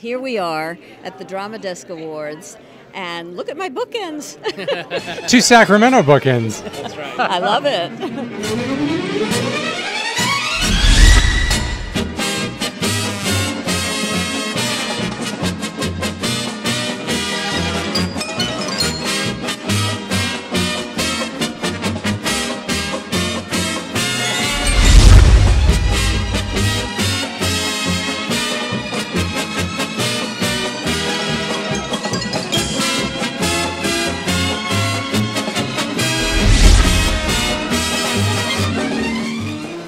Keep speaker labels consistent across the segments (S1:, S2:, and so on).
S1: here we are at the Drama Desk Awards, and look at my bookends.
S2: 2 Sacramento bookends.
S3: That's right.
S1: I love it.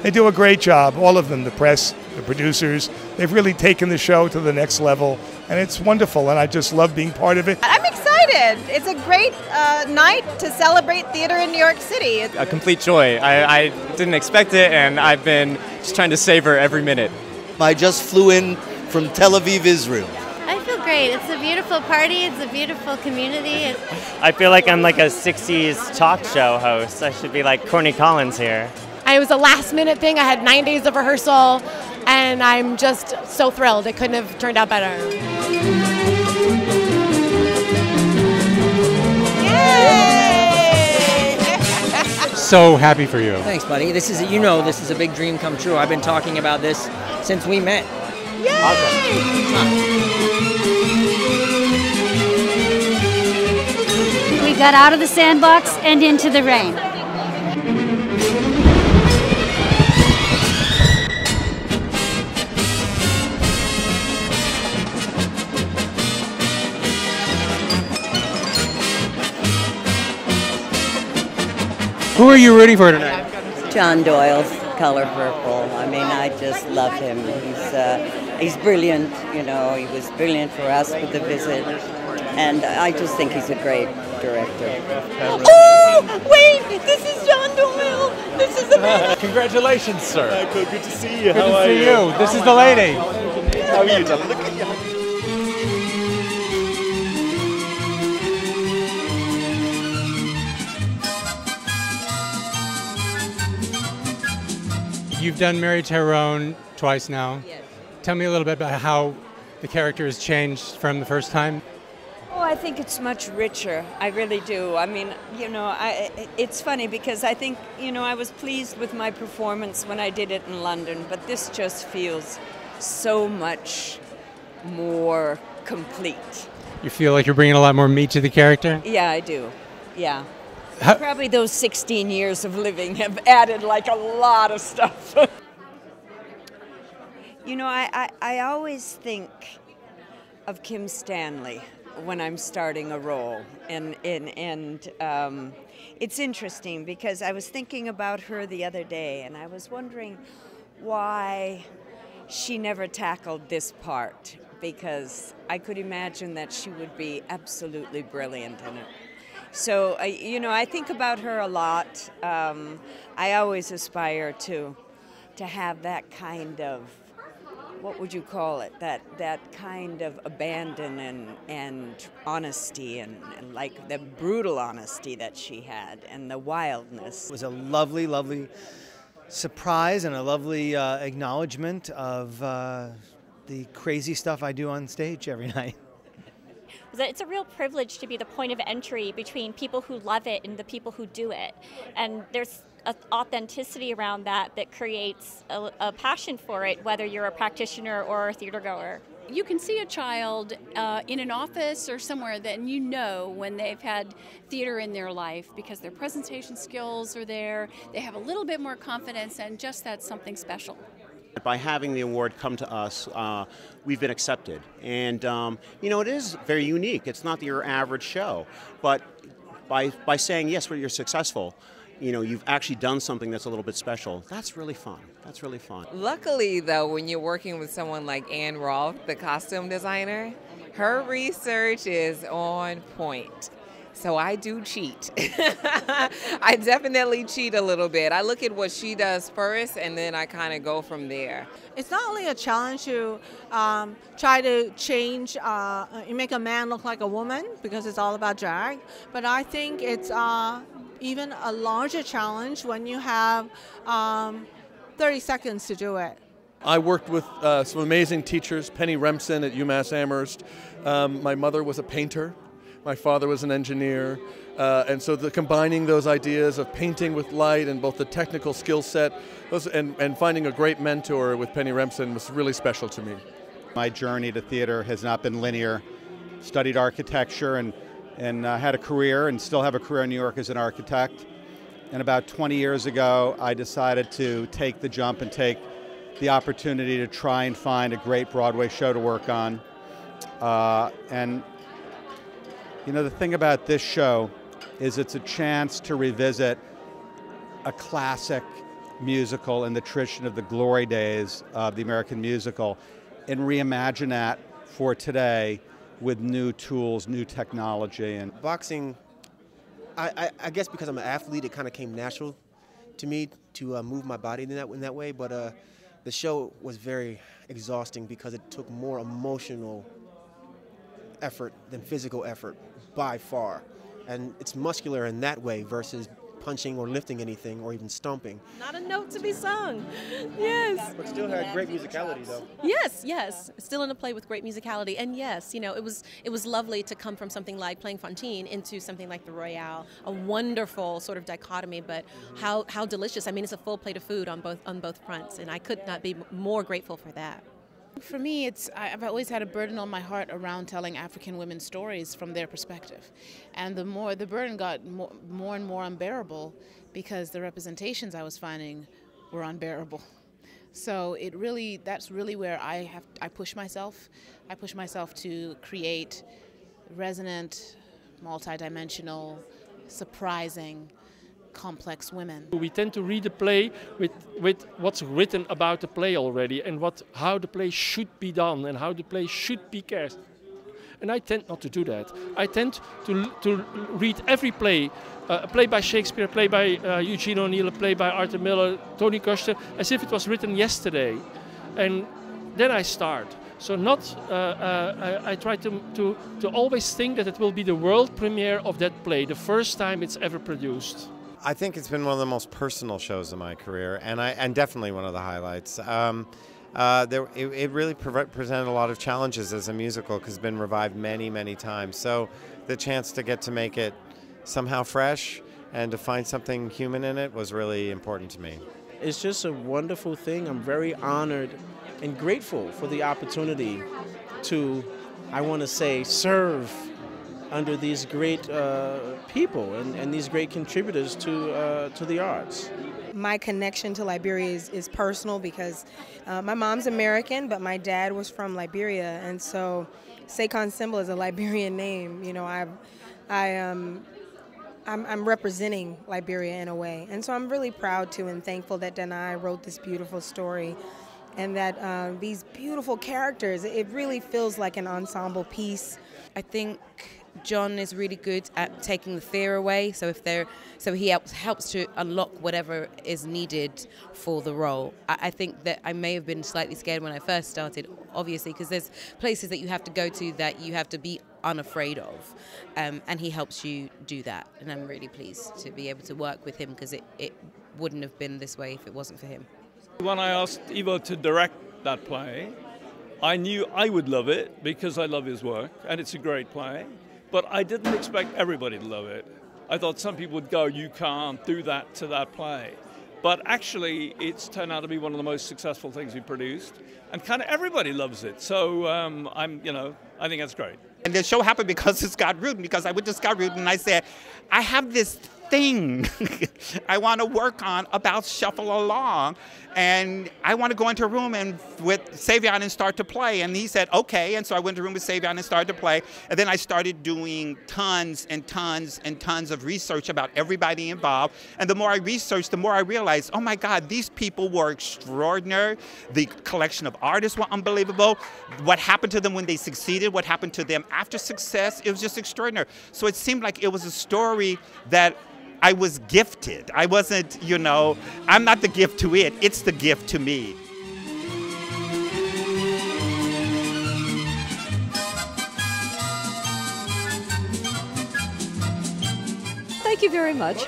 S4: They do a great job, all of them, the press, the producers. They've really taken the show to the next level, and it's wonderful, and I just love being part of it.
S5: I'm excited. It's a great night to celebrate theater in New York City.
S3: A complete joy. I didn't expect it, and I've been just trying to savor every minute.
S6: I just flew in from Tel Aviv, Israel.
S7: I feel great. It's a beautiful party. It's a beautiful community.
S8: I feel like I'm like a 60s talk show host. I should be like Courtney Collins here.
S9: It was a last-minute thing. I had 9 days of rehearsal, and I'm just so thrilled. It couldn't have turned out better.
S5: Yay!
S2: So happy for you.
S10: Thanks, buddy. This is a big dream come true. I've been talking about this since we met.
S5: Yay!
S10: Awesome.
S11: We got out of the sandbox and into the rain.
S2: Who are you rooting for tonight?
S12: John Doyle's Color Purple. I mean, I just love him. He's brilliant, you know. He was brilliant for us with The Visit. And I just think he's a great director.
S5: Oh, wait! This is John Doyle! This is amazing!
S3: Congratulations, sir.
S13: Michael, good to see you.
S2: Good to see you. This is the lady.
S13: How are you, darling? Look at you.
S2: You've done Mary Tyrone twice now.
S1: Yes.
S2: Tell me a little bit about how the character has changed from the first time.
S1: Oh, I think it's much richer. I really do. I mean, you know, it's funny because I think, you know, I was pleased with my performance when I did it in London, but this just feels so much more complete.
S2: You feel like you're bringing a lot more meat to the character?
S1: Yeah, I do. Yeah. Probably those 16 years of living have added like a lot of stuff. You know, I always think of Kim Stanley when I'm starting a role, and it's interesting because I was thinking about her the other day, and I was wondering why she never tackled this part, because I could imagine that she would be absolutely brilliant in it. So, you know, I think about her a lot. I always aspire to have that kind of, what would you call it? That kind of abandon and honesty and like the brutal honesty that she had and the wildness.
S14: It was a lovely, lovely surprise and a lovely acknowledgement of the crazy stuff I do on stage every night.
S15: It's a real privilege to be the point of entry between people who love it and the people who do it. And there's an authenticity around that that creates a passion for it, whether you're a practitioner or a theater goer.
S16: You can see a child in an office or somewhere that you know when they've had theater in their life because their presentation skills are there, they have a little bit more confidence, and just that's something special.
S17: By having the award come to us, we've been accepted. And, you know, it is very unique. It's not your average show. But by saying, yes, well, you're successful, you know, you've actually done something that's a little bit special. That's really fun. That's really fun.
S18: Luckily, though, when you're working with someone like Ann Rolfe, the costume designer, her research is on point. So I do cheat. I definitely cheat a little bit. I look at what she does first, and then I kind of go from there.
S9: It's not only a challenge to try to change, make a man look like a woman, because it's all about drag, but I think it's even a larger challenge when you have 30 seconds to do it.
S19: I worked with some amazing teachers, Penny Remsen at UMass Amherst. My mother was a painter. My father was an engineer. And so combining those ideas of painting with light and both the technical skill set and finding a great mentor with Penny Remsen was really special to me.
S20: My journey to theater has not been linear. Studied architecture and had a career and still have a career in New York as an architect. And about 20 years ago, I decided to take the jump and take the opportunity to try and find a great Broadway show to work on. And you know, the thing about this show is it's a chance to revisit a classic musical in the tradition of the glory days of the American musical and reimagine that for today with new tools, new technology. And
S21: boxing, I guess because I'm an athlete, it kind of came natural to me to move my body in that way, but the show was very exhausting because it took more emotional effort than physical effort by far. And it's muscular in that way versus punching or lifting anything or even stomping.
S5: Not a note to be sung. Yes.
S21: But still had great musicality though.
S22: Yes, yes. Still in a play with great musicality. And yes, you know, it was lovely to come from something like playing Fantine into something like the Royale. A wonderful sort of dichotomy, but how delicious. I mean, it's a full plate of food on both fronts, and I could not be more grateful for that.
S23: For me, I've always had a burden on my heart around telling African women's stories from their perspective. And the burden got more and more unbearable because the representations I was finding were unbearable. So that's really where I push myself. I push myself to create resonant, multidimensional, surprising, complex women.
S24: We tend to read the play with what's written about the play already and how the play should be done and how the play should be cast. And I tend not to do that. I tend to read every play, a play by Shakespeare, a play by Eugene O'Neill, a play by Arthur Miller, Tony Kushner, as if it was written yesterday. And then I start. So I try to always think that it will be the world premiere of that play, the first time it's ever produced.
S25: I think it's been one of the most personal shows of my career, and definitely one of the highlights. It really presented a lot of challenges as a musical because it's been revived many, many times. So the chance to get to make it somehow fresh and to find something human in it was really important to me.
S21: It's just a wonderful thing. I'm very honored and grateful for the opportunity to, I want to say, serve under these great people and these great contributors to the arts.
S26: My connection to Liberia is personal because my mom's American, but my dad was from Liberia, and so Sekon Symbol is a Liberian name. You know, I'm representing Liberia in a way, and so I'm really proud to and thankful that Danai wrote this beautiful story, and that these beautiful characters. It really feels like an ensemble piece.
S27: I think John is really good at taking the fear away, so he helps to unlock whatever is needed for the role. I think that I may have been slightly scared when I first started, obviously, because there's places that you have to go to that you have to be unafraid of, and he helps you do that, and I'm really pleased to be able to work with him because it wouldn't have been this way if it wasn't for him.
S28: When I asked Ivo to direct that play, I knew I would love it because I love his work, and it's a great play. But I didn't expect everybody to love it. I thought some people would go, you can't do that to that play. But actually, it's turned out to be one of the most successful things we've produced. And kind of everybody loves it. So I think that's great.
S29: And the show happened because of Scott Rudin, because I went to Scott Rudin and I said, I have this thing I want to work on about Shuffle Along, and I want to go into a room and with Savion and start to play. And he said, okay, and so I went to a room with Savion and started to play, and then I started doing tons and tons and tons of research about everybody involved, and the more I researched, the more I realized, oh my God, these people were extraordinary. The collection of artists were unbelievable. What happened to them when they succeeded, what happened to them after success, it was just extraordinary. So it seemed like it was a story that I was gifted. I wasn't, I'm not the gift to it, it's the gift to me.
S1: Thank you very much.